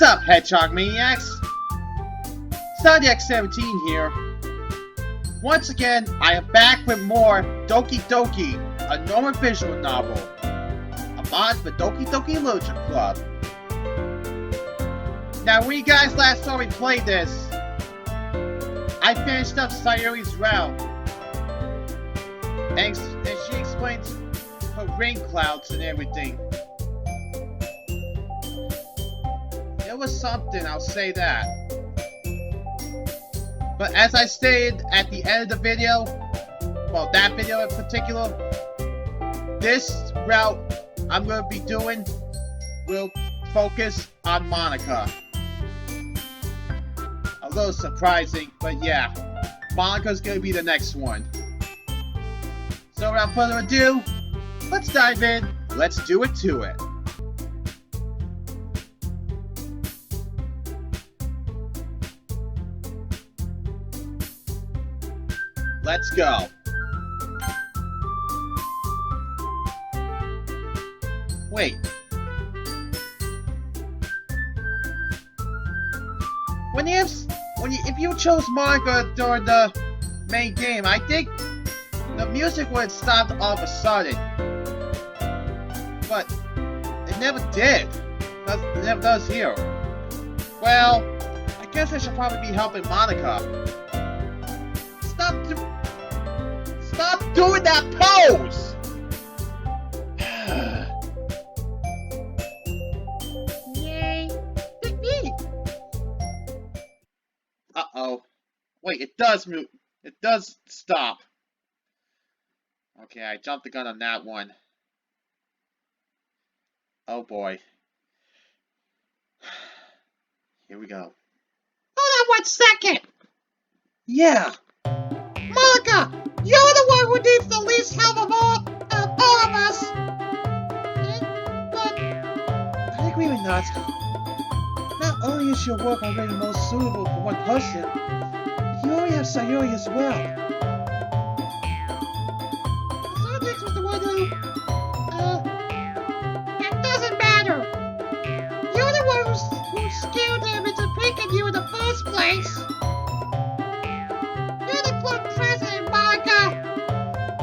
What's up, Hedgehog Maniacs? StudyX17 here. Once again, I am back with more Doki Doki, a normal visual novel. A mod for Doki Doki Literature Club. Now, when you guys last saw me play this, I finished up Sayuri's route. And she explained her rain clouds and everything. It was something, I'll say that. But as I stated at the end of the video, well, that video in particular, this route I'm going to be doing will focus on Monika. A little surprising, but yeah, Monika's going to be the next one. So without further ado, let's dive in, let's do it to it. Let's go. Wait. If you chose Monika during the main game, I think the music would have stopped all of a sudden. But it never did. It never does here. Well, I guess I should probably be helping Monika. Stop doing that pose! Yay! Uh-oh. Wait, it does move. It does stop. Okay, I jumped the gun on that one. Oh boy. Here we go. Hold on 1 second! Yeah! Monika! You're the one who needs the least help of all of us! But I agree with Natsuki. Not only is your work already most suitable for one person, you already have Sayuri as well. Sardix was the one who... That doesn't matter! You're the one who scared him into picking you in the first place! You're the club president, Monika!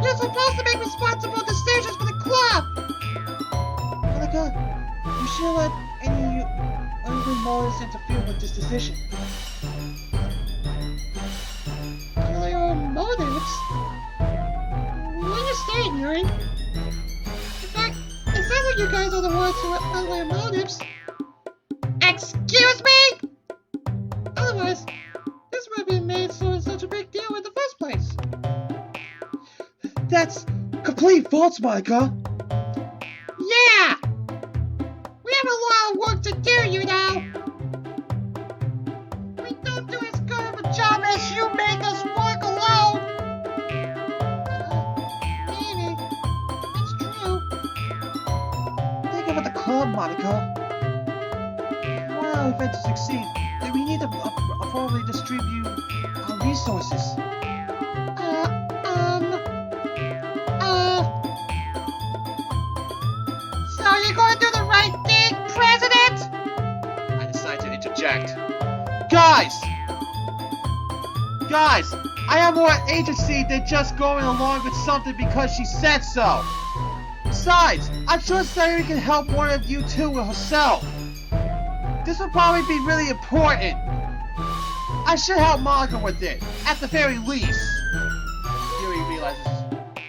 You're supposed to make responsible decisions for the club! Monika, you shouldn't let any ugly motives interfere with this decision. Your motives? What are you saying, Yuri? In fact, it sounds like you guys are the ones who have ugly motives. Excuse me? Otherwise, this would have been made such a big deal in the first place. That's complete false, Monika. Yeah! We have a lot of work to do, you know. We don't do as good of a job as you make us work alone. Maybe. That's true. Think about the club, Monika. For our event to succeed, then we need to appropriately distribute our resources. So you're gonna do the right thing, President? I decide to interject. Guys, I have more agency than just going along with something because she said so. Besides, I'm sure Sayuri can help one of you two with herself. This will probably be really important. I should help Monika with it, at the very least. Yuri realizes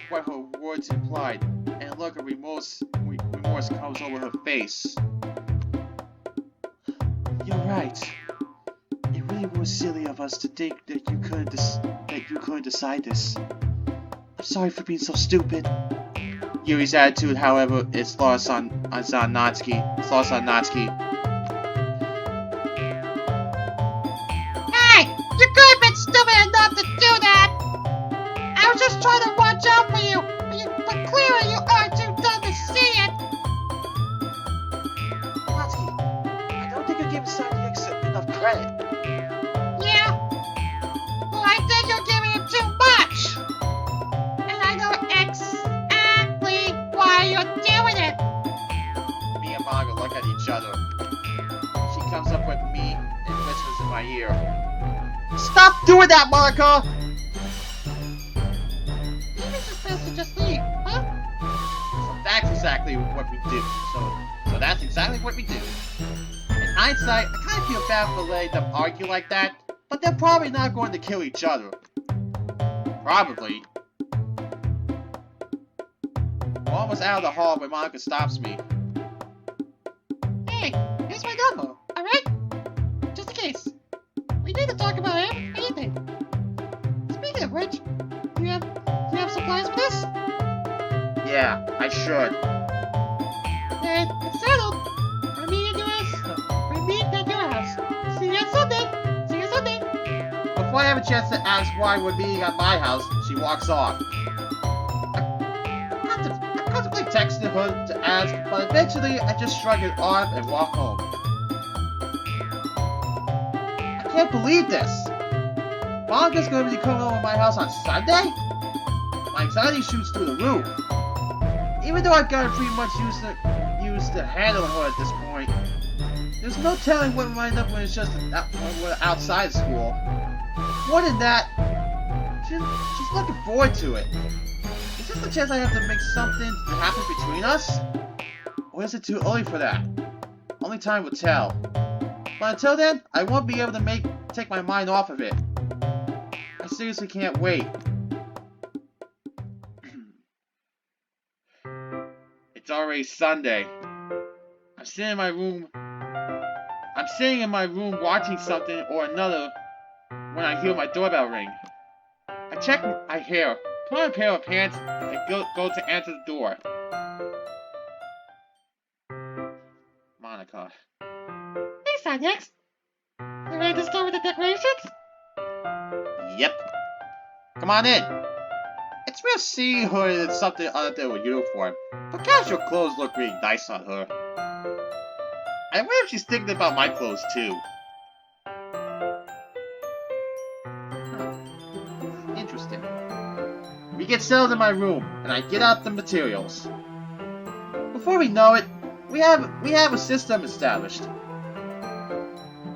what her words implied, and a look of remorse comes over her face. You're right. It really was silly of us to think that you could decide this. I'm sorry for being so stupid. Yuri's attitude, however, is lost on Natsuki. Hey! You could have been stupid enough to do that! I was just trying to watch out for you, but clearly you are too dumb to see it! Natsuki, I don't think you're giving Science enough credit. Yeah? Well, I think you're giving him too much! And I know exactly why you're doing it! Me and Monika look at each other. She comes up with me and whispers in my ear. Stop doing that, Monika! Maybe it's just best to just leave, huh? So that's exactly what we do. So that's exactly what we do. In hindsight, I kind of feel bad for letting them argue like that, but they're probably not going to kill each other. Probably. We're almost out of the hall when Monika stops me. Hey, here's my number, alright? Just in case. We need to talk about anything. Speaking of which, do you have supplies for this? Yeah, I should. Then it's settled. We're meeting at your house. See you on Sunday. See you Sunday. Before I have a chance to ask why we're meeting at my house, she walks off. I contemplate texting her to ask, but eventually I just shrug it off and walk home. I can't believe this! Monika's going to be coming over to my house on Sunday? My anxiety shoots through the roof. Even though I've gotten pretty much used to handling her at this point, there's no telling what we might end up when it's just when we're outside school. More than that, she's looking forward to it. Is this the chance I have to make something happen between us? Or is it too early for that? Only time will tell. But until then, I won't be able to take my mind off of it. I seriously can't wait. It's already Sunday. I'm sitting in my room watching something or another when I hear my doorbell ring. I check my hair, put on a pair of pants, and go to answer the door. Monika. Hey, Sanyax. You ready to start with the decorations? Yep. Come on in. It's real seeing her in something other than a uniform, but casual clothes look really nice on her. I wonder if she's thinking about my clothes too. Interesting. We get settled in my room, and I get out the materials. Before we know it, we have a system established.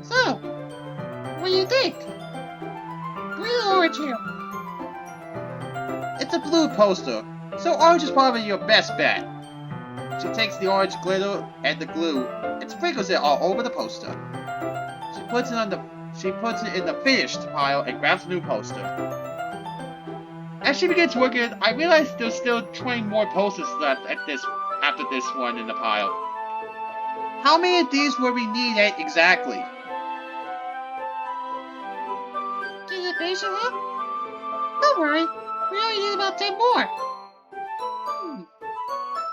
So, what do you think? Green or orange here? It's a blue poster, so orange is probably your best bet. She takes the orange glitter and the glue and sprinkles it all over the poster. She puts it in the finished pile and grabs a new poster. As she begins working, I realize there's still 20 more posters left after this one in the pile. How many of these will we need exactly? Can you patient, huh? Don't worry, we only need about 10 more.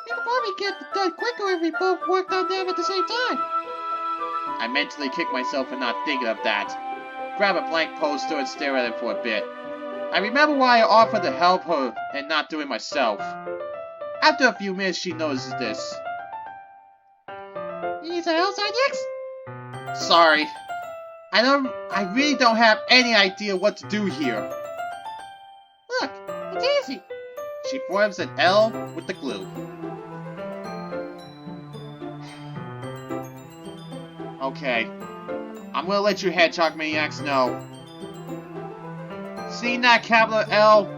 We could probably get it done quicker if we both worked on them at the same time. I mentally kick myself for not thinking of that. Grab a blank poster and stare at it for a bit. I remember why I offered to help her and not do it myself. After a few minutes, she notices this. You need some help, Sanyax? Sorry. I really don't have any idea what to do here. Look, it's easy. She forms an L with the glue. Okay. I'm gonna let you hedgehog maniacs know. Seeing that capital L?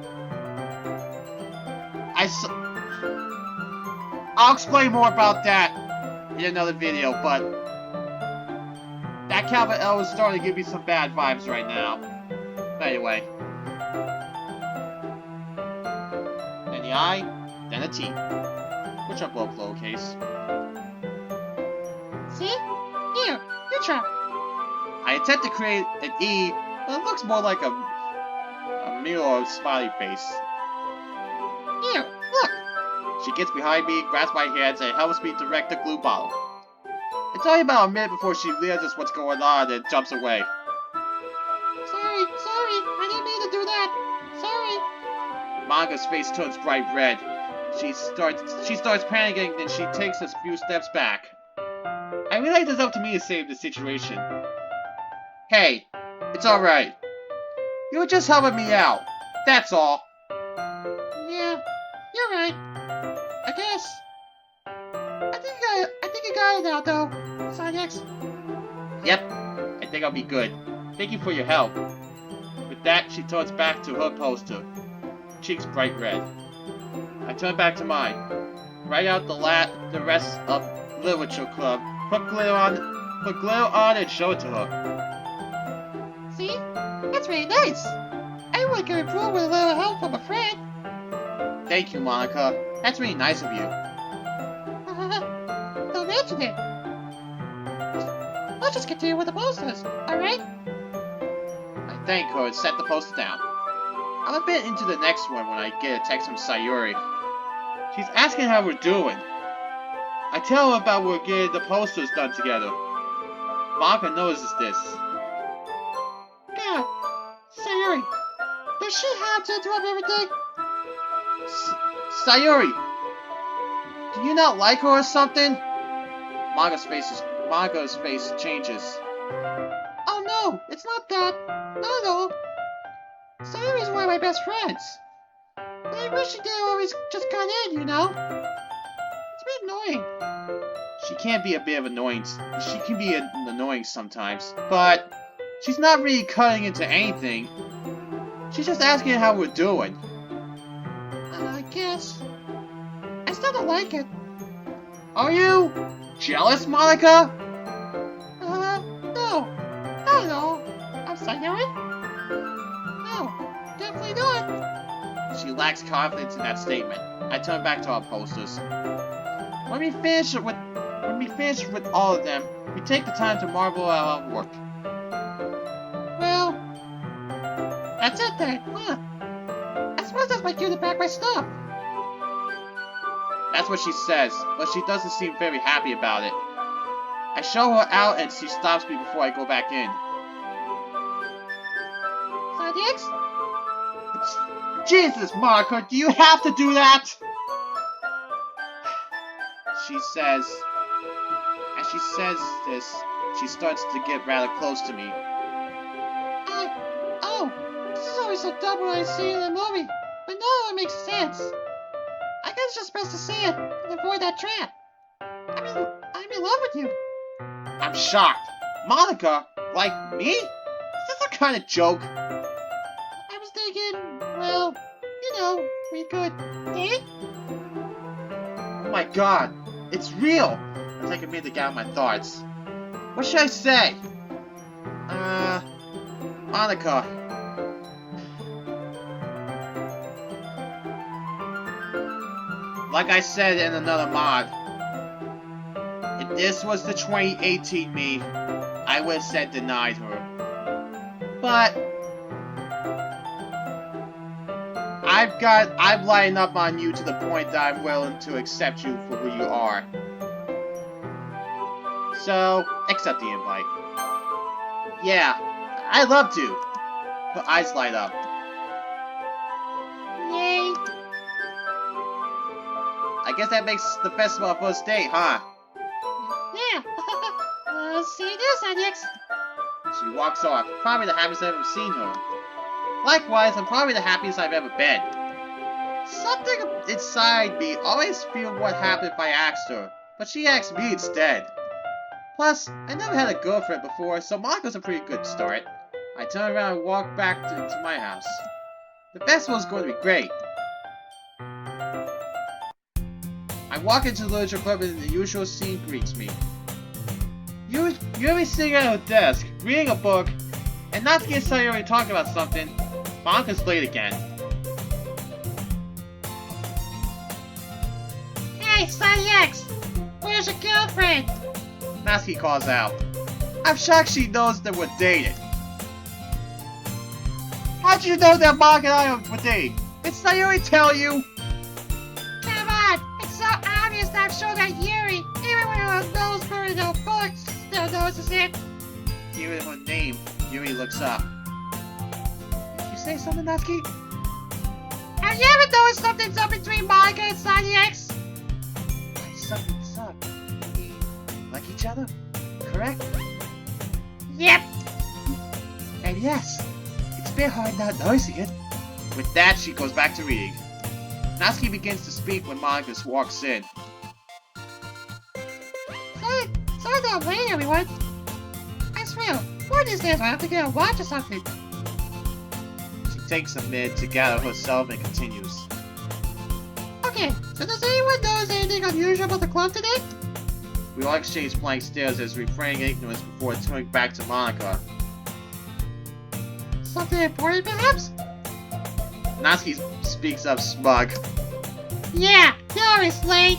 I'll explain more about that in another video, but that capital L is starting to give me some bad vibes right now. But anyway. Then the I, then a T. Which are both lowercase. See? Here, you try. I attempt to create an E, but it looks more like a mirror smiley face. Here, look. She gets behind me, grabs my hands, and helps me direct the glue bottle. It's only about a minute before she realizes what's going on and jumps away. Sorry, I didn't mean to do that. Sorry. Monika's face turns bright red. She starts panicking, then she takes a few steps back. I realize it's up to me to save the situation. Hey, it's alright. You were just helping me out. That's all. Yeah, you're right. I guess. I think you got it now, though, Sanyax. Yep. think I'll be good. Thank you for your help. With that, she turns back to her poster, cheeks bright red. I turn back to mine. Write out the rest of Literature Club. Put glitter on and show it to her. See? That's really nice. Everyone can improve with a little help from a friend. Thank you, Monika. That's really nice of you. Don't mention it. Let's just continue with the posters, alright? I thank her and set the poster down. I'm a bit into the next one when I get a text from Sayuri. She's asking how we're doing. I tell her about we're getting the posters done together. Monika notices this. God, Sayuri, does she have to interrupt everything? Sayuri! Do you not like her or something? Monika's face changes. Oh no, it's not that. Not at all. Sayuri's one of my best friends. But I wish she didn't always just cut in, you know? It's a bit annoying. She can be a bit of annoyance. She can be annoying sometimes, but she's not really cutting into anything. She's just asking how we're doing. I guess. I still don't like it. Are you jealous, Monika? No. Not at all. I'm Sayuri? No, definitely not. She lacks confidence in that statement. I turn back to our posters. When we finish with all of them, we take the time to marvel at our work. Well, that's it then, huh? I suppose that's my cue to pack my stuff. That's what she says, but she doesn't seem very happy about it. I show her out and she stops me before I go back in. Sonics? Jesus, Monika, do you have to do that? She says, as she says this, she starts to get rather close to me. Oh, this is always so dumb when I see it in a movie, but now it makes sense. I guess it's just best to say it and avoid that trap. I'm in love with you. I'm shocked. Monika, like me? Is this a kind of joke? I was thinking, well, you know, we could date? Oh my god, it's real! I take a minute to gather my thoughts. What should I say? Monika. Like I said in another mod, if this was the 2018 me, I would have said denied her. But I've lightened up on you to the point that I'm willing to accept you for who you are. So, accept the invite. Yeah, I'd love to. Her eyes light up. Yay. I guess that makes the festival our first date, huh? Yeah. See you there, Sonics. She walks off, probably the happiest I've ever seen her. Likewise, I'm probably the happiest I've ever been. Something inside me always feels what happened if I asked her, but she asked me instead. Plus, I never had a girlfriend before, so Monika's a pretty good start. I turn around and walk back to my house. The festival's going to be great. I walk into the literature club and the usual scene greets me. You'll be sitting at her desk, reading a book, and not to get Sayuri talking about something, Monika's late again. Hey, Sonics! Where's your girlfriend? Natsuki calls out. I'm shocked she knows that we're dating. How'd you know that Monika and I were dating? Did Sayuri tell you? Come on! It's so obvious that I'm sure that Yuri, even when her nose for no books, still notices it. Hearing her name, Yuri looks up. Did you say something, Natsuki? Have you ever noticed something's up between Monika and Sonics? Something's up. We like each other, correct? Yep. And yes, it's a bit hard not noticing it. With that, she goes back to reading. Natsuki begins to speak when Monika walks in. Sorry that I'm late, everyone. I swear, One of these days I have to get a watch or something. She takes a minute to gather herself and continues. Okay, so does anyone notice anything unusual about the club today? We all exchange blank stares as we feign ignorance before turning back to Monika. Something important, perhaps? Natsuki speaks up smug. Yeah, you're always late.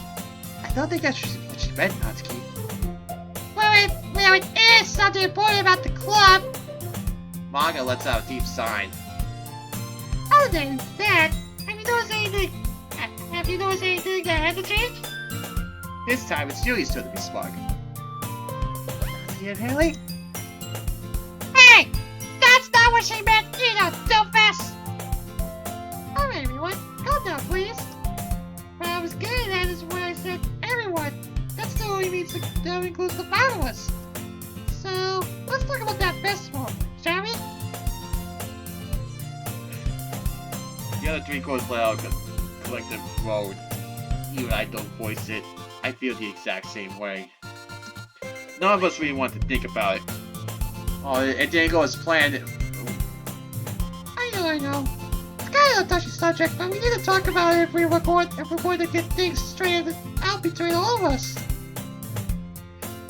I don't think that's what she meant, Natsuki. Well, it is something important about the club. Monika lets out a deep sigh. Other than that, have you noticed anything? Have you noticed anything that had to change? This time it's Yui's turn to be smug. Natsuki apparently? Hey! That's not what she meant either, doofus! Alright, everyone, calm down, please. What I was getting at is when I said everyone. That still only means that includes the five of us. So, let's talk about that festival, shall we? The other three chords play out collective road. Even I don't voice it, I feel the exact same way. None of us really want to think about it. Oh, it didn't go as planned. I know. It's kind of a touchy subject, but we need to talk about it if we're going to get things straightened out between all of us.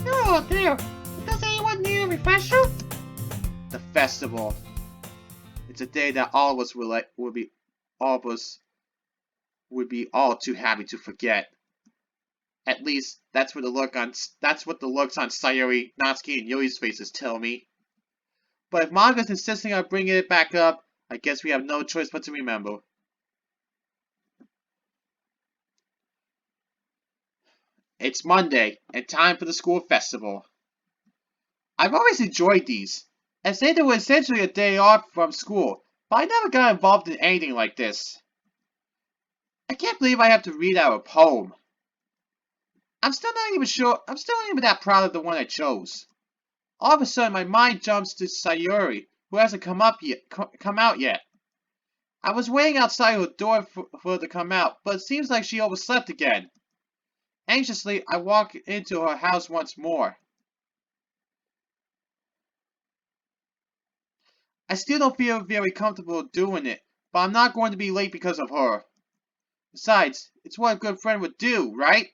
Oh dear. Does anyone need a refresher? The festival. It's a day that all of us would be all too happy to forget. At least that's what the looks on Sayuri, Natsuki, and Yui's faces tell me. But if Monika's insisting on bringing it back up, I guess we have no choice but to remember. It's Monday, and time for the school festival. I've always enjoyed these, as they were essentially a day off from school, but I never got involved in anything like this. I can't believe I have to read out a poem. I'm still not even that proud of the one I chose. All of a sudden, my mind jumps to Sayuri, who hasn't come out yet. I was waiting outside her door for her to come out, but it seems like she overslept again. Anxiously, I walk into her house once more. I still don't feel very comfortable doing it, but I'm not going to be late because of her. Besides, it's what a good friend would do, right?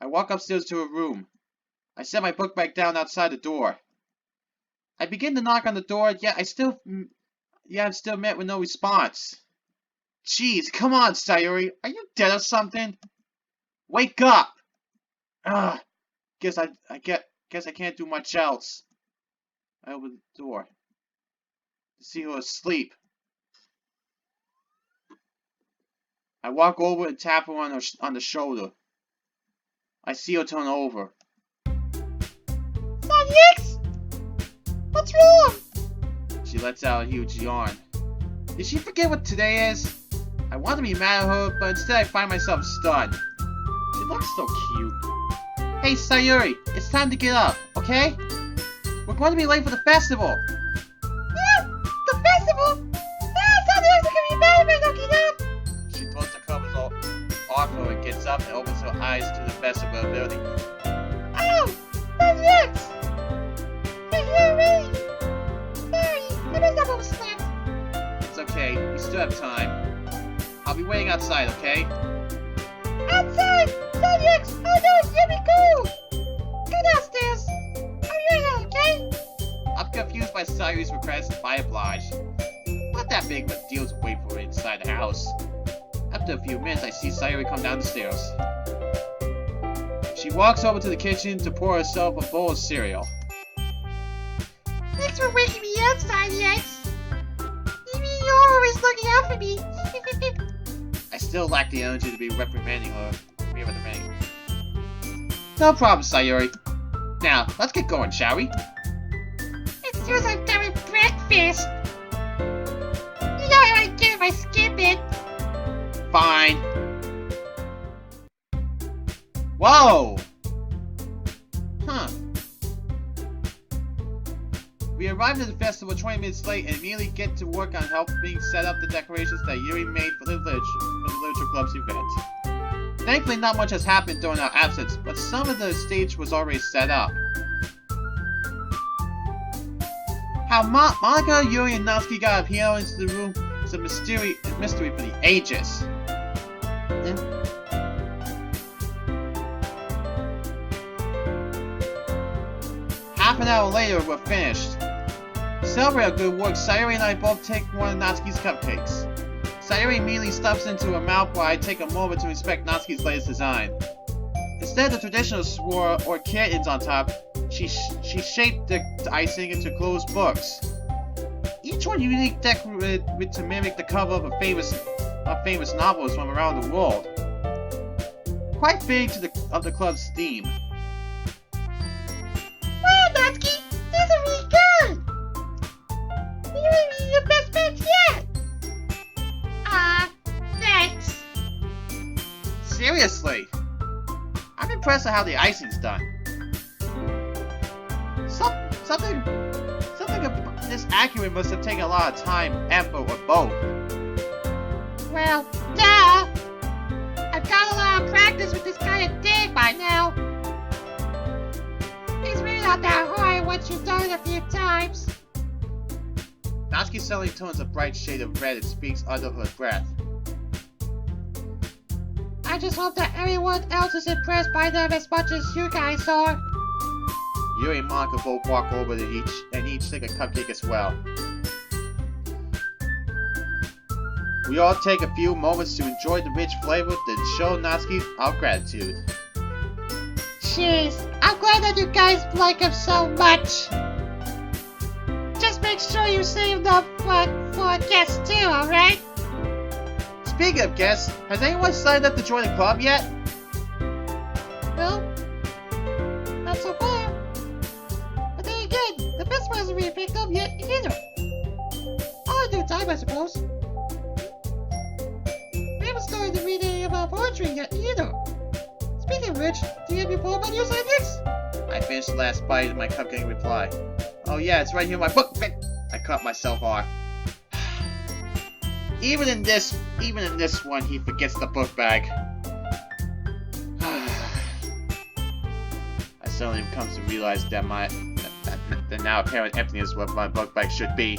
I walk upstairs to her room. I set my book back down outside the door. I begin to knock on the door, yet I'm still met with no response. Jeez, come on, Sayuri. Are you dead or something? Wake up! Ugh. Guess I can't do much else. I open the door to see her asleep. I walk over and tap her on the shoulder. I see her turn over. X? What's wrong? She lets out a huge yawn. Did she forget what today is? I want to be mad at her, but instead I find myself stunned. She looks so cute. Hey Sayuri, it's time to get up, okay? We're going to be late for the festival. The festival? Sometimes I can be mad if I don't get up. She throws the covers off her and gets up and opens her eyes to the best of her ability. Oh, that's X! Hey, Yuri! Sorry, I messed up overslept. It's okay, we still have time. I'll be waiting outside, okay? Outside! X! Oh no, you'll be cool! Go downstairs! I'll be right out, okay? I'm confused by Sayuri's request, but I oblige. Not that big of a deal to wait for her inside the house. After a few minutes, I see Sayuri come down the stairs. She walks over to the kitchen to pour herself a bowl of cereal. Thanks for waking me up, X. You mean you're always looking out for me? I still lack the energy to be reprimanding her. No problem, Sayuri. Now, let's get going, shall we? It's just I'm done with breakfast. You know I get if I skip it. Fine. Whoa! Huh. We arrived at the festival 20 minutes late and immediately get to work on helping set up the decorations that Yuri made for the Literature Club's event. Thankfully, not much has happened during our absence, but some of the stage was already set up. How Monica, Yuri, and Natsuki got a piano into the room is a mystery for the ages. Half an hour later, we're finished. Celebrate our good work, Sayuri and I both take one of Natsuki's cupcakes. Sayuri immediately stuffs into her mouth while I take a moment to inspect Natsuki's latest design. Instead of the traditional swirl or kittens on top, she shaped the icing into closed books. Each one unique decorated to mimic the cover of a famous novels from around the world. Quite fitting of the club's theme. Wow, Natsuki! These are really good! You may be your best friends yet! Thanks! Seriously? I'm impressed at how the icing's done. Something this accurate must have taken a lot of time, effort, or both. Well, duh! I've got a lot of practice with this kind of thing by now. It's really not that hard once you've done it a few times. Natsuki suddenly turns a bright shade of red and speaks under her breath. I just hope that everyone else is impressed by them as much as you guys are. Yuri and Monika both walk over to each take a cupcake as well. We all take a few moments to enjoy the rich flavor, then show Natsuki our gratitude. Jeez, I'm glad that you guys like him so much. Just make sure you save them for guests too, alright? Speaking of guests, has anyone signed up to join the club yet? No, not so far. But then again, the best hasn't really picked up yet either. All in due time, I suppose. We haven't started to read any of our poetry yet either. Speaking of which, do you have your poem on your side next? I finished the last bite of my cupcake and reply. Oh yeah, it's right here in my book. I cut myself off. Even in this one, he forgets the book bag. I suddenly come to realize that the now apparent emptiness of what my book bag should be.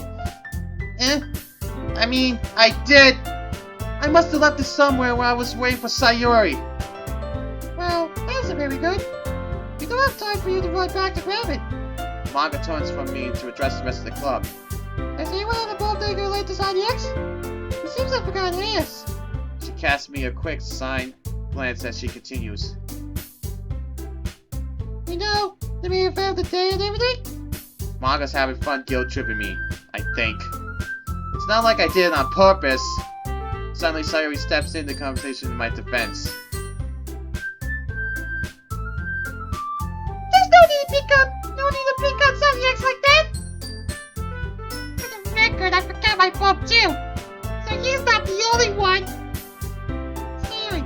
I mean, I did. I must have left it somewhere when I was waiting for Sayuri. Well, that isn't very good. We don't have time for you to run back to grab it. Monika turns from me to address the rest of the club. Has anyone had a birthday girl like this on the X? It seems I forgot his. She casts me a quick sign glance as she continues. You know, the way you found the day and everything? Monika's having fun guilt tripping me, I think. It's not like I did it on purpose. Suddenly Sayuri steps into the conversation in my defense. There's no need to pick up something X like that! For the record, I forgot my bump too! So he's not the only one! Sayuri,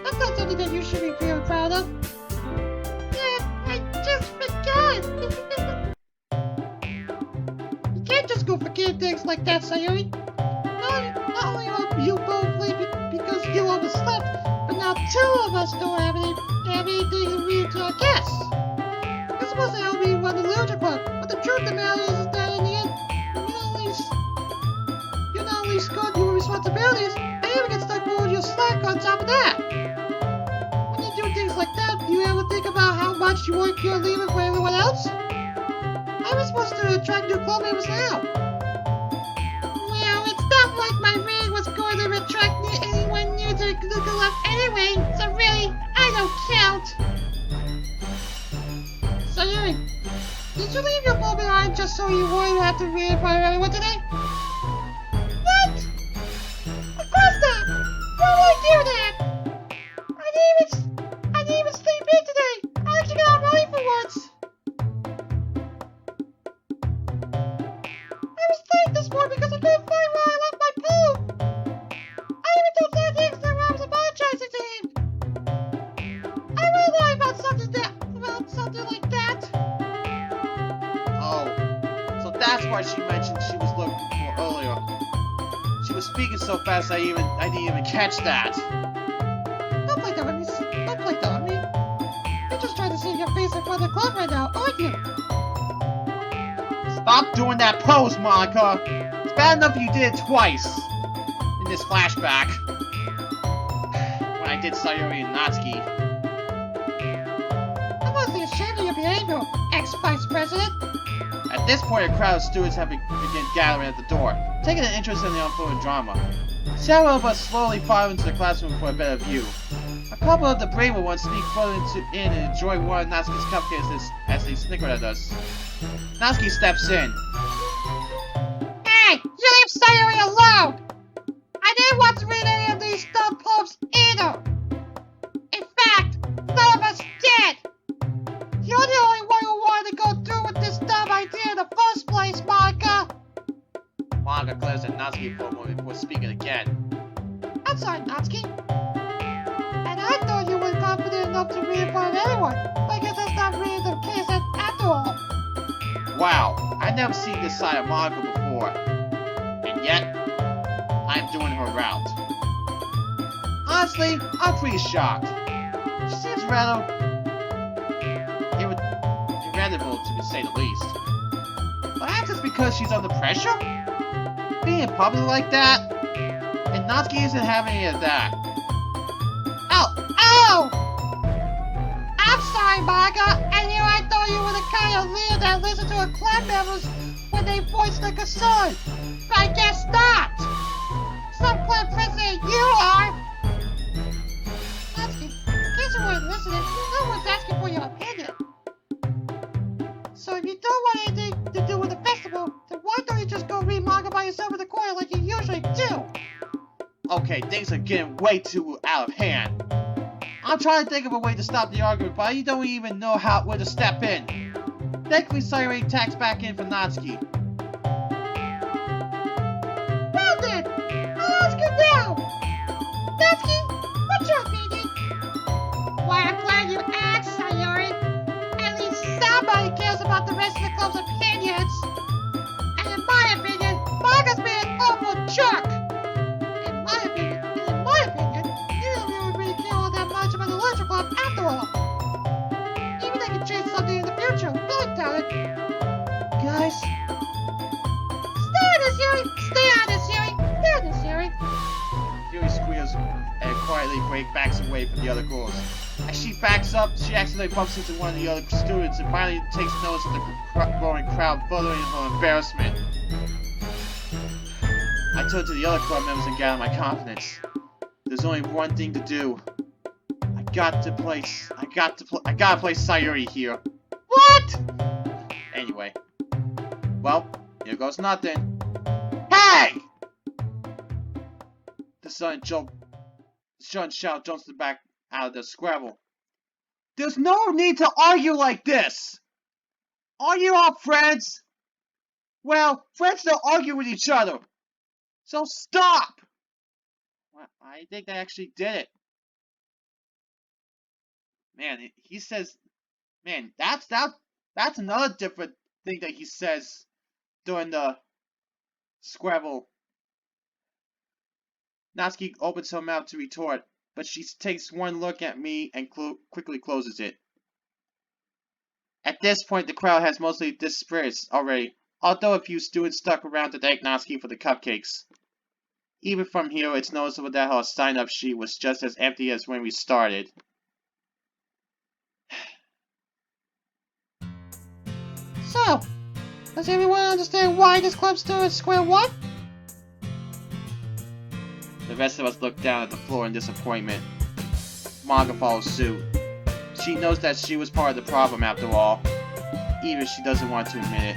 that's not something that you should be feeling proud of. Yeah, I just forgot! You can't just go forgetting things like that, Sayuri. Not only are you both late because you overslept, but now two of us don't have anything to read to our guests. You're supposed to help me run the literature club, but the truth of the matter is that in the end, you're not only scorned your responsibilities, and even get stuck pulling your slack on top of that. When you do things like that, do you ever think about how much you work you're leaving for everyone else? How are we supposed to attract new club members now? Well, it's not like my raid was going to attract anyone new to the club anyway, so really, I don't count. Sayuri, did you leave your phone behind just so you wouldn't have to read it for everyone today? What? Of course not! Why would I do that? I didn't even sleep in today! I like to get out early for once! I was late this morning because I couldn't find where I left my phone! I even told Sandy that I was apologizing to him! I will lie about something like that! Oh, so that's why she mentioned she was looking for earlier. She was speaking so fast I didn't even catch that. Don't play dumb with me. Don't play dumb with me. You're just trying to save your face in front of the club right now, aren't you? Stop doing that pose, Monika! It's bad enough you did it twice in this flashback. When I did Sayuri and Natsuki. I'm mostly ashamed of your behavior, ex-vice president. At this point, a crowd of students have begun gathering at the door, taking an interest in the unfolding drama. Several of us slowly file into the classroom for a better view. A couple of the braver ones sneak further in and enjoy one of Natsuki's cupcakes as they snicker at us. Natsuki steps in. Hey, you leave Sayuri alone! I didn't want to read any of these dumb poems either! In fact, none of us did! You're the only one who wanted to go through with this dumb idea in the first place, Monika! Monika glares at Natsuki for a moment before speaking again. I'm sorry, Natsuki. And I thought you were confident enough to read in front of anyone. I guess that's not really the case after all. Wow, I've never seen this side of Monika before. And yet, I'm doing her route. Honestly, I'm pretty shocked. She seems rather irritable, to say the least. Perhaps it's because she's under pressure? Being in public like that? And Natsuki isn't having any of that. Ow! I'm sorry, Monika. And here I thought you were the kind of leader that listened to her club members when they voiced their concern. But I guess not. Some club president you are. Natsuki, in case you weren't listening, no one's asking for your opinion. So if you don't want anything to do with the festival, then why don't you just go read manga by yourself in the corner like you usually do? Okay, things are getting way too out of hand. I'm trying to think of a way to stop the argument, but I don't even know where to step in. Thankfully, Sayuri attacks back in for Natsuki. Well then, I'll ask you now. Natsuki, what's your opinion? Why, I'm glad you asked, Sayuri. At least somebody cares about the rest of the club's opinions. And in my opinion, Manga's been an awful jerk. In my opinion, you don't really care all that much about the Literature Club after all. Even if they can change something in the future, don't doubt it. Guys, Stay on this, Yuri! Stay on this, Yuri! Stay on this, Yuri! Yuri squeals and quietly backs away from the other girls. As she backs up, she accidentally bumps into one of the other students and finally takes notice of the growing crowd, furthering her embarrassment. I turn to the other club members and gather my confidence. There's only one thing to do. I gotta place Sayuri here. What? Anyway. Well, here goes nothing. Hey! The sudden shout jumps back out of the scrabble. There's no need to argue like this! Are you all friends? Well, friends don't argue with each other. So stop! Well, I think I actually did it. Man, he says... Man, that's another different thing that he says during the Scrabble. Natsuki opens her mouth to retort, but she takes one look at me and quickly closes it. At this point, the crowd has mostly dispersed already, although a few students stuck around to thank Natsuki for the cupcakes. Even from here, it's noticeable that her sign-up sheet was just as empty as when we started. So, does everyone understand why this club still at square one? The rest of us look down at the floor in disappointment. Monika follows suit. She knows that she was part of the problem after all, even if she doesn't want to admit it.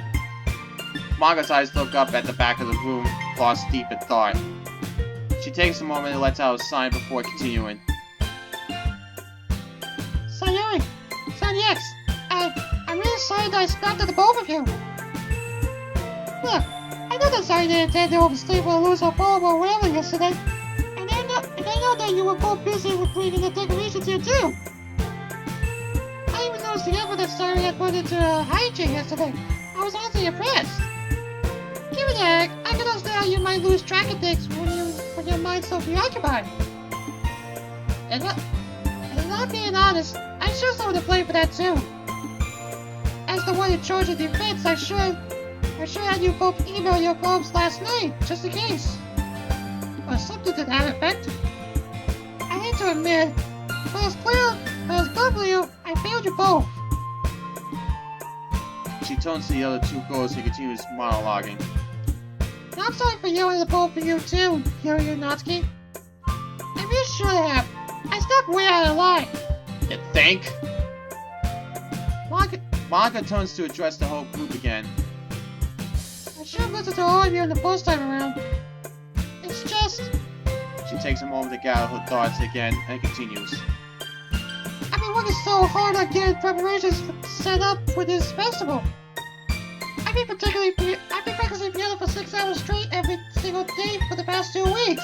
Monika's eyes look up at the back of the room, lost deep in thought. She takes a moment and lets out a sigh before continuing. Sayuri, X, I'm really sorry that I snapped at the both of you. Look, I know that Sayuri didn't intend to overstay for a loose or horrible railing yesterday, and I know that you were both busy with bringing the decorations here too. I even noticed the effort that Sayuri had put into hygiene yesterday. I was honestly impressed. Given that, I can understand how you might lose track of things when your mind's so preoccupied. And not being honest, I sure some of the blame for that too. As the one in charge of defense, I should I should have you both email your moms last night, just in case. Or something to that effect. I hate to admit, but it's clear for you, I failed you both. She turns to the other two girls and continues monologuing. I'm sorry for yelling at both of you too, Yuri and Natsuki. I really should have. I stepped way out of line. You think? Monika, Monika turns to address the whole group again. I should have listened to all of you the first time around. It's just... She takes a moment to gather her thoughts again and continues. I've been working so hard on getting preparations set up for this festival. I've been practicing piano for 6 hours straight every single day for the past 2 weeks.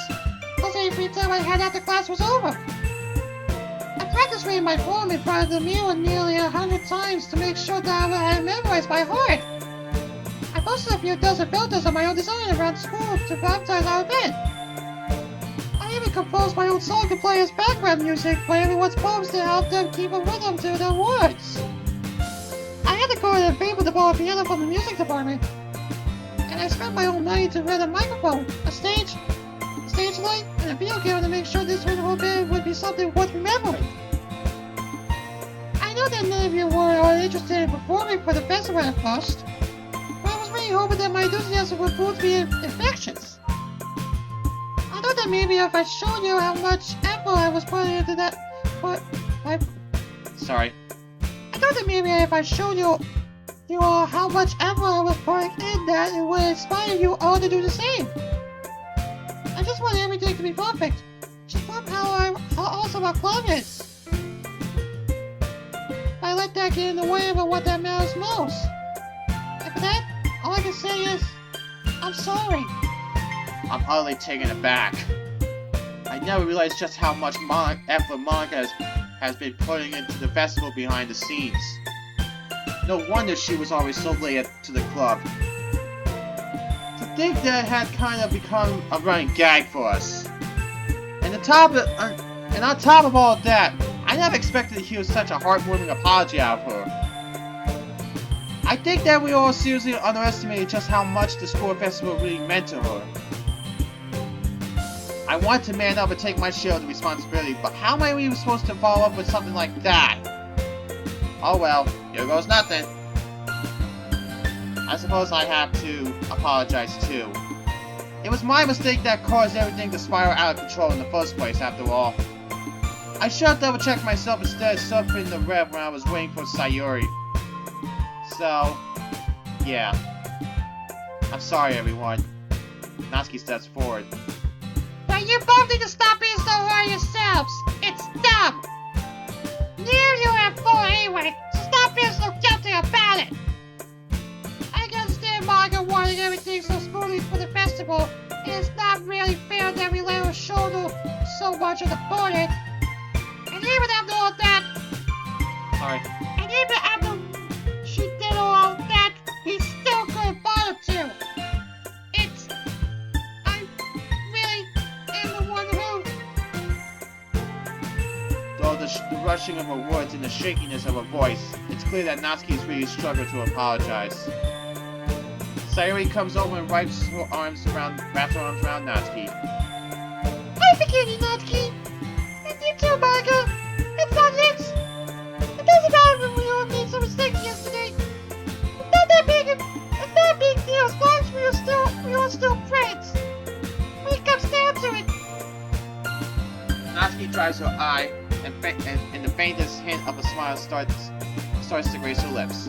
Plus any free time I had after class was over. I practiced reading my poem in front of the mirror nearly 100 times to make sure that I had memorized by heart. I posted a few dozen photos of my own design around school to advertise our event. I even composed my own song to play as background music for everyone's poems to help them keep a rhythm to their words. I had to go in and pay for the ball piano from the music department. And I spent my own money to rent a microphone, a stage light, and a video camera to make sure this whole band would be something worth remembering. I know that none of you were interested in performing for the festival at first, but I was really hoping that my enthusiasm would prove to be infectious. I thought that maybe if I showed you how much effort I was putting into that, Sorry. I thought that maybe if I showed you all how much effort I was putting in that, it would inspire you all to do the same. I just want everything to be perfect. Just love how awesome our club is. But I let that get in the way of what that matters most. And for that, all I can say is, I'm sorry. I'm utterly taken aback. I never realized just how much effort Monika has been putting into the festival behind the scenes. No wonder she was always so late to the club. To think that it had kind of become a running gag for us. And on top of all that, I never expected to hear such a heartwarming apology out of her. I think that we all seriously underestimated just how much the school festival really meant to her. I want to man up and take my share of the responsibility, but how am I even supposed to follow up with something like that? Oh well, here goes nothing. I suppose I have to apologize too. It was my mistake that caused everything to spiral out of control in the first place, after all. I should have double-checked myself instead of surfing the rev when I was waiting for Sayuri. So, yeah. I'm sorry, everyone. Natsuki steps forward. But you both need to stop being so hard on yourselves. It's dumb. Neither of you have fun anyway, so stop being so guilty about it. I can understand Monika wanting everything so smoothly for the festival. It's not really fair that we let her shoulder so much of the burden. And even after all that... Sorry. And even after she did all that, he still couldn't bother to. I really am the one who... Though the rushing of her words and the shakiness of her voice, it's clear that Natsuki is really struggling to apologize. Sayuri comes over and wraps her arms around Natsuki. I forgive you, Natsuki. And you too, Monika. It's not this. It doesn't matter when we all made some mistakes yesterday. It's not that big. It's not a big deal as long as we are still friends. When it comes down to it. Natsuki dries her eye, and the faintest hint of a smile starts to grace her lips.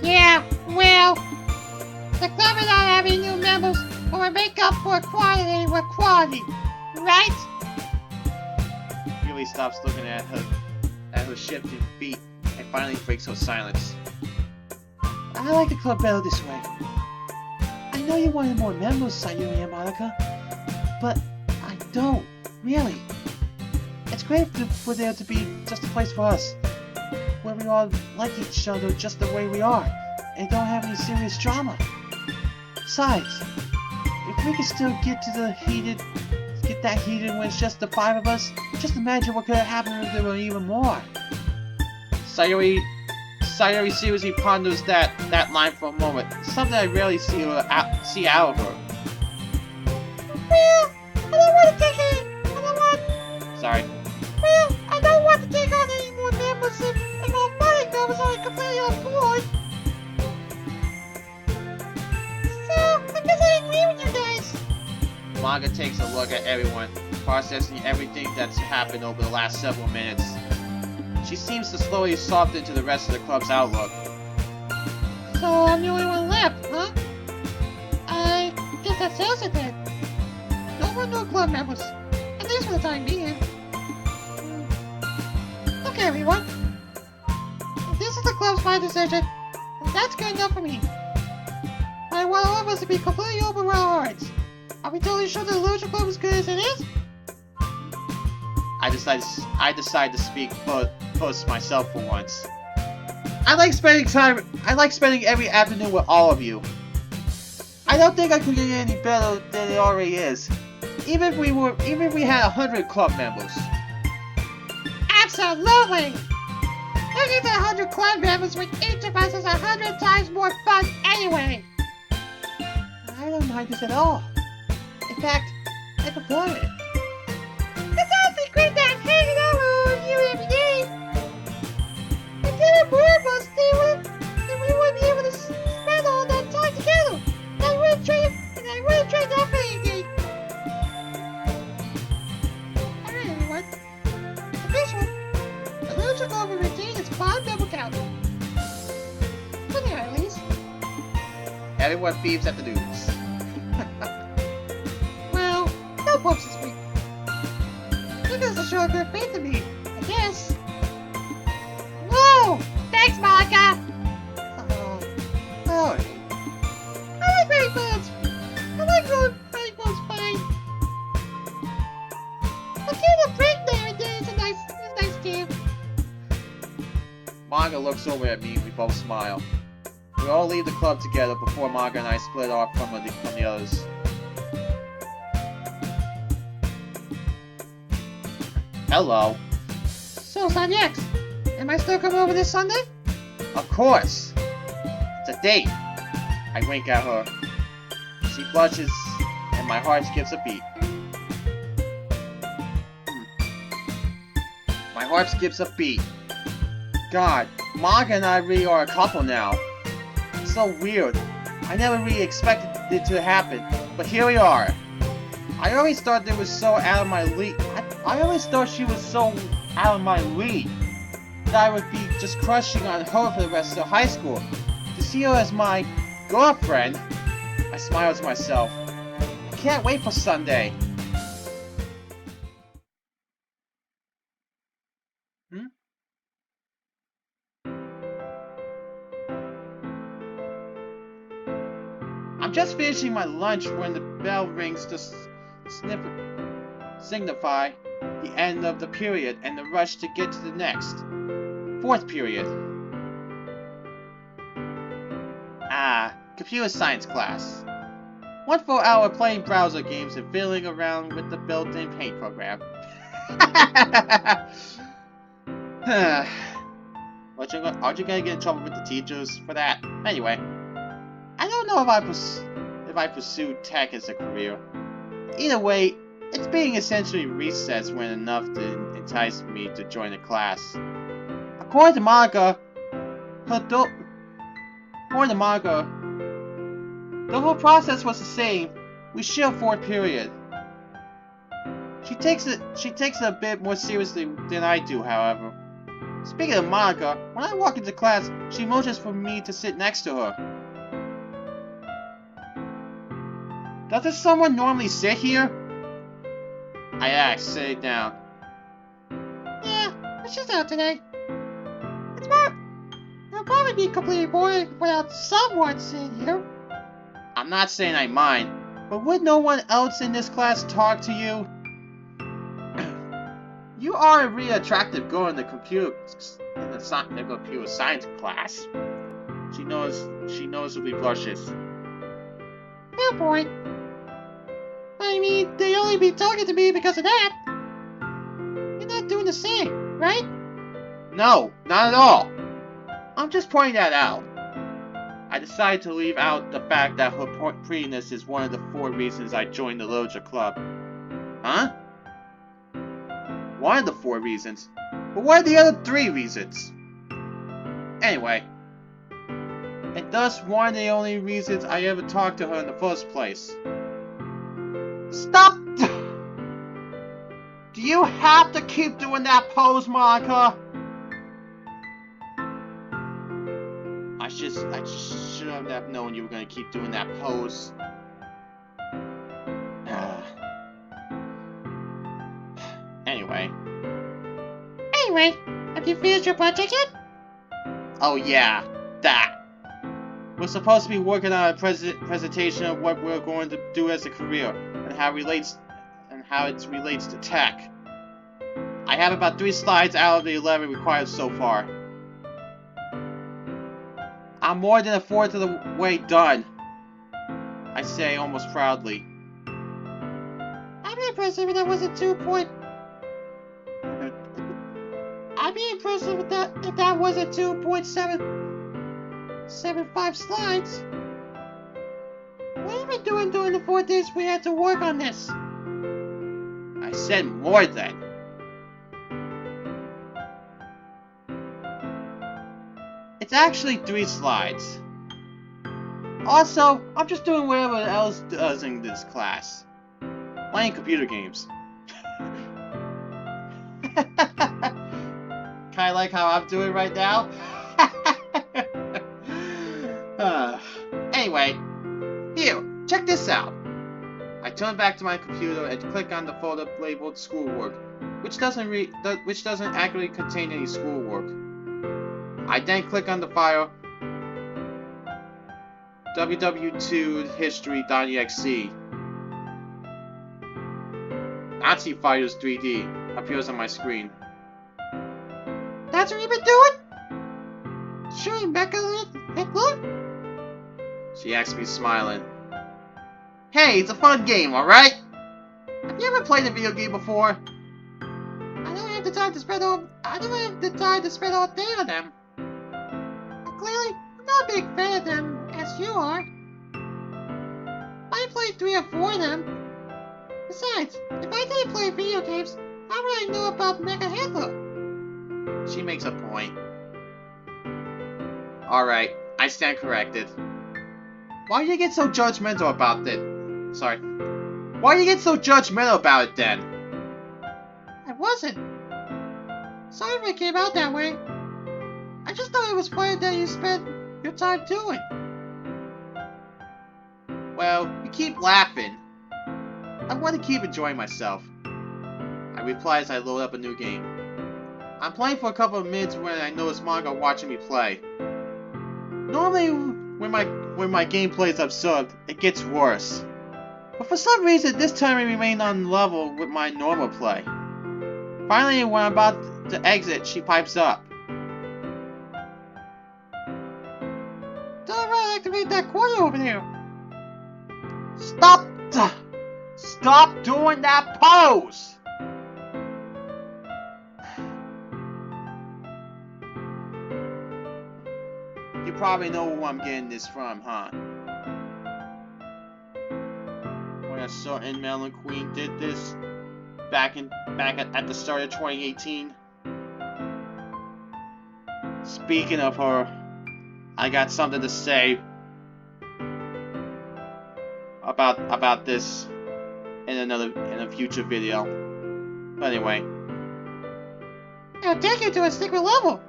Yeah, well, the club is not having new members, but we make up for quantity with quality, right? Yuri stops looking at her shifting feet and finally breaks her silence. I like the club better this way. I know you wanted more members, Sayuri and Monika, but I don't, really. It's great for there to be just a place for us, where we all like each other just the way we are, and don't have any serious drama. Besides, if we can still get that heated when it's just the 5 of us, just imagine what could have happened if there were even more. Sayuri Sayuri seriously ponders that line for a moment. Something I rarely see out of her. Well, I don't want to take any. I don't want. Sorry. Well, I don't want to take on any more members and more fighting members. I'm completely on board. So I guess I agree with you guys. Monika takes a look at everyone, processing everything that's happened over the last several minutes. She seems to slowly soften to the rest of the club's outlook. So I'm the only one left, huh? I guess that settles it then. No more new club members, at least for the time being. Okay, everyone. If this is the club's final decision, then that's good enough for me. I want all of us to be completely open with our hearts. Are we totally sure the Illusion Club is good as it is? I decide to speak first myself for once. I like spending every afternoon with all of you. I don't think I could get any better than it already is. Even if we had 100 club members. Absolutely! Look at the 100 club members with each of us is 100 times more fun anyway! I don't mind this at all. In fact, I prefer it. It's awfully great that I'm hanging out with you every day! If there were more of us, then we wouldn't be able to spend all that time together! And I wouldn't trade that for anything! Alright everyone, official! The Illusion Club will retain its bond member count. For now at least. Everyone beeps at the news. Well, no bumps this week. You guys are showing good faith in me, I guess. Whoa! Thanks, Monika! Alright. I like Rainbow Buds! I like Rainbow Buds fine. I give a break now and then. It's nice too. Monika looks over at me and we both smile. We all leave the club together before Monika and I split off from the others. Hello. So, Sanyax, am I still coming over this Sunday? Of course. It's a date. I wink at her. She blushes and my heart skips a beat. My heart skips a beat. God, Monika and I really are a couple now. It's so weird. I never really expected it to happen, but here we are. I always thought it was so out of my league. I always thought she was so out of my league that I would be just crushing on her for the rest of high school. To see her as my girlfriend, I smile to myself. I can't wait for Sunday. I'm just finishing my lunch when the bell rings to signify the end of the period and the rush to get to the next, fourth period. Computer science class. 1 full hour playing browser games and fiddling around with the built-in paint program. Aren't you gonna get in trouble with the teachers for that? Anyway, I don't know if I pursued tech as a career. Either way, it's being essentially recess when enough to entice me to join the class. According to Monika, the whole process was the same. We share fourth period. She takes it a bit more seriously than I do, however. Speaking of Monika, when I walk into class, she motions for me to sit next to her. Doesn't someone normally sit here? I ask, sitting down. Yeah, but she's out today. It'll probably be completely boring without someone sitting here. I'm not saying I mind, but would no one else in this class talk to you? You are a really attractive girl in the computer science class. She noticeably blushes. Fair point. I mean, they'd only be talking to me because of that. You're not doing the same, right? No, not at all. I'm just pointing that out. I decided to leave out the fact that her prettiness is one of the 4 reasons I joined the Loja Club. Huh? One of the 4 reasons? But what are the other 3 reasons? Anyway. And thus one of the only reasons I ever talked to her in the first place. Stop! Do you have to keep doing that pose, Monika? I just should have known you were gonna keep doing that pose. Anyway, have you finished your project yet? oh yeah, that. We're supposed to be working on a presentation of what we're going to do as a career and how it relates to tech. I have about 3 slides out of the 11 required so far. I'm more than a fourth of the way done, I say almost proudly. I'd be impressed if that was a 2.75 slides. What have you been doing during the 4 days we had to work on this? I said more than. It's actually 3 slides. Also, I'm just doing whatever else does in this class. Playing computer games. Kinda like how I'm doing right now. Anyway, here, check this out. I turn back to my computer and click on the folder labeled schoolwork, which doesn't accurately contain any schoolwork. I then click on the file www2history.exe. Nazi Fighters 3D appears on my screen. That's what you've been doing? Shooting Mecha Hitler? She asks me, smiling. Hey, it's a fun game, alright? Have you ever played a video game before? I don't have the time to spend all day on them. Clearly, I'm not a big fan of them, as you are. I played 3 or 4 of them. Besides, if I didn't play video games, how would I know about Mecha Hitler? She makes a point. Alright, I stand corrected. Why do you get so judgmental about it? Sorry. Why do you get so judgmental about it then? I wasn't. Sorry if it came out that way. I just thought it was funny that you spent your time doing. Well, you keep laughing. I want to keep enjoying myself. I reply as I load up a new game. I'm playing for a couple of minutes when I notice Monika watching me play. Normally, when my gameplay is observed, it gets worse. But for some reason, this time it remained on level with my normal play. Finally, when I'm about to exit, she pipes up. Don't ever activate that corner over there. Stop! Stop doing that pose! You probably know where I'm getting this from, huh? When a certain Melon Queen did this back at the start of 2018. Speaking of her, I got something to say about this in a future video. But anyway, I'll take you to a secret level.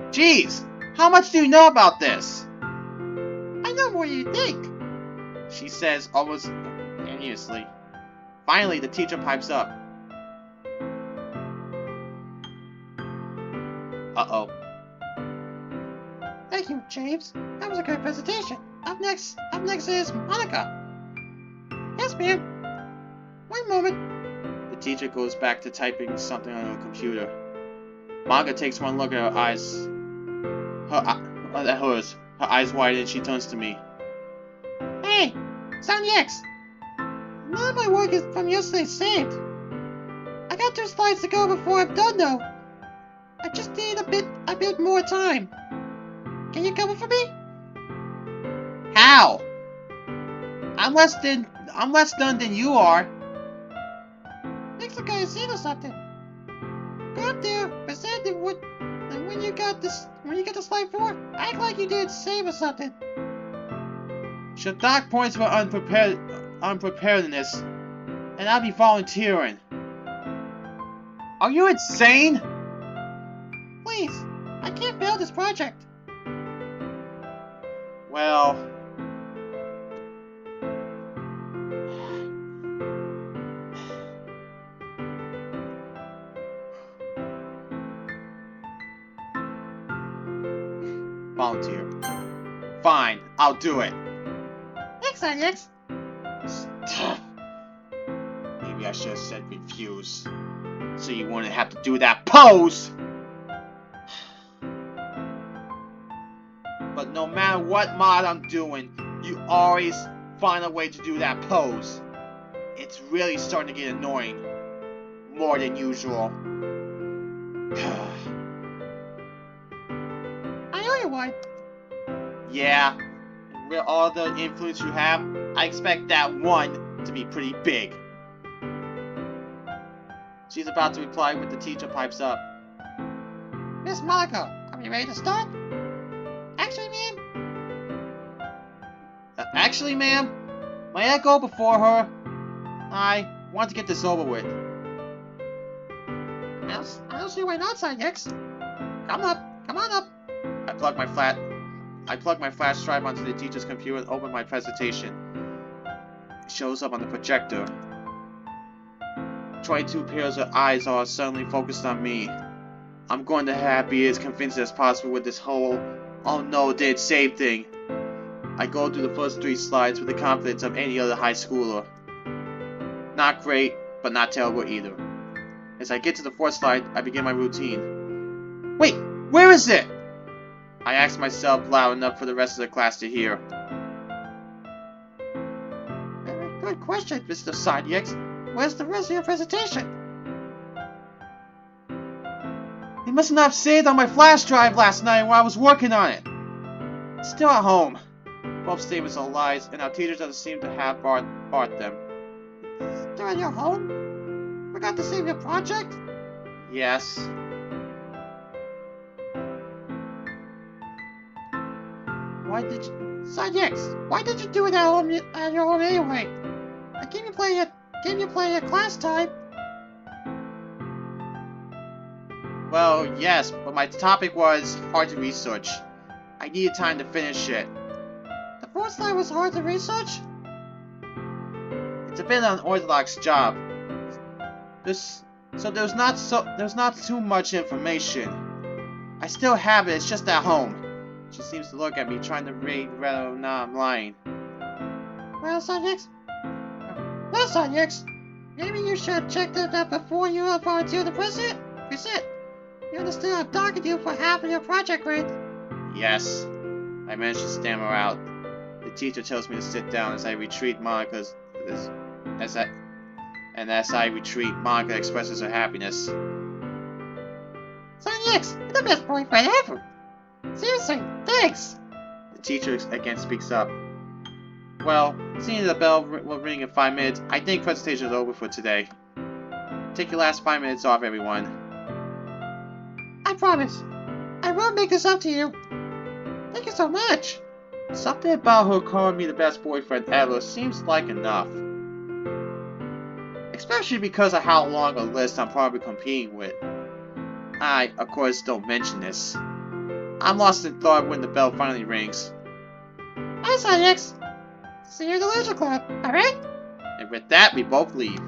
Jeez, how much do you know about this? I know more than you think. She says almost ingeniously. Finally, the teacher pipes up. Uh-oh. Thank you, James. That was a great presentation. Up next is Monika. Yes, ma'am. One moment. The teacher goes back to typing something on her computer. Monika takes one look at her eyes. At hers. Her eyes widen and she turns to me. Hey, Sonny X. None of my work is from yesterday saved. I got 2 slides to go before I'm done, though. I just need a bit more time. Can you cover for me? How? I'm less done than you are. Looks like I seen or something. Go up there, present it with, and when you get the slide 4, act like you did save or something. Should dock points for unpreparedness, and I'll be volunteering. Are you insane? Please, I can't fail this project. Well... volunteer. Fine, I'll do it. Thanks, Onyx. Maybe I should have said refuse, so you wouldn't have to do that pose! But no matter what mod I'm doing, you always find a way to do that pose. It's really starting to get annoying. More than usual. I owe you one. Yeah, with all the influence you have, I expect that one to be pretty big. She's about to reply when the teacher pipes up. Miss Monika, are we ready to start? Actually, ma'am, may I go before her? I want to get this over with. I don't see why not, Onyx. Come on up. I plug my flash drive onto the teacher's computer and open my presentation. It shows up on the projector. 22 pairs of eyes are suddenly focused on me. I'm going to have to be as convinced as possible with this whole "oh no, did save" thing. I go through the first 3 slides with the confidence of any other high schooler. Not great, but not terrible either. As I get to the 4th slide, I begin my routine. Wait, where is it? I ask myself loud enough for the rest of the class to hear. Good question, Mr. Onyx. Where's the rest of your presentation? They must not have saved on my flash drive last night while I was working on it. It's still at home. Both statements are lies, and our teacher doesn't seem to have bought them. Still at your home? Forgot to save your project? Yes. Why did you... Onyx, why did you do it at your home anyway? I gave you plenty of class time. Well, yes, but my topic was hard to research. I needed time to finish it. The 4th slide was hard to research? It's a bit of an unorthodox job. There's not too much information. I still have it, it's just at home. She seems to look at me, trying to read whether or not I'm lying. Well, Onyx, maybe you should have checked it out before you volunteered to present. You understand I'm talking to you for half of your project grade. Yes. I managed to stammer out. The teacher tells me to sit down as I retreat Monika's... As I retreat, Monika expresses her happiness. Onyx, you're the best boyfriend ever. Seriously, thanks. The teacher again speaks up. Well, seeing the bell will ring in 5 minutes, I think presentation is over for today. Take your last 5 minutes off, everyone. I promise. I won't make this up to you. Thank you so much. Something about her calling me the best boyfriend ever seems like enough. Especially because of how long a list I'm probably competing with. I, of course, don't mention this. I'm lost in thought when the bell finally rings. Bye, Onyx. See you in the leisure club, alright? And with that, we both leave.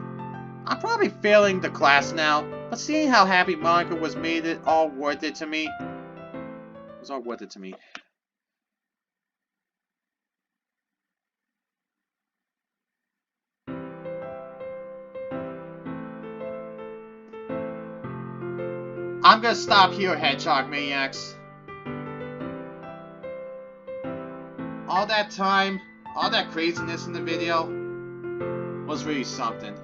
I'm probably failing the class now, but seeing how happy Monika was made it all worth it to me. It was all worth it to me. I'm gonna stop here, Hedgehog Maniacs. All that time, all that craziness in the video was really something.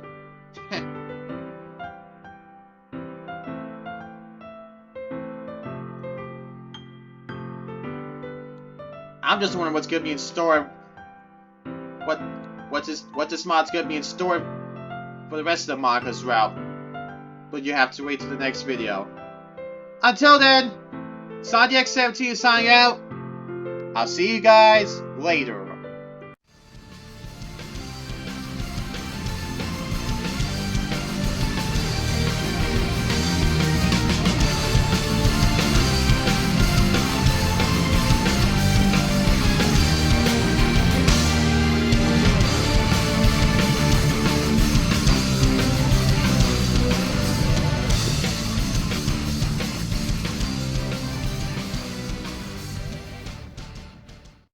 I'm just wondering what's gonna be in store. What this mod's gonna be in store for the rest of the Monika's route. But you have to wait till the next video. Until then, SonicX17 is signing out. I'll see you guys later.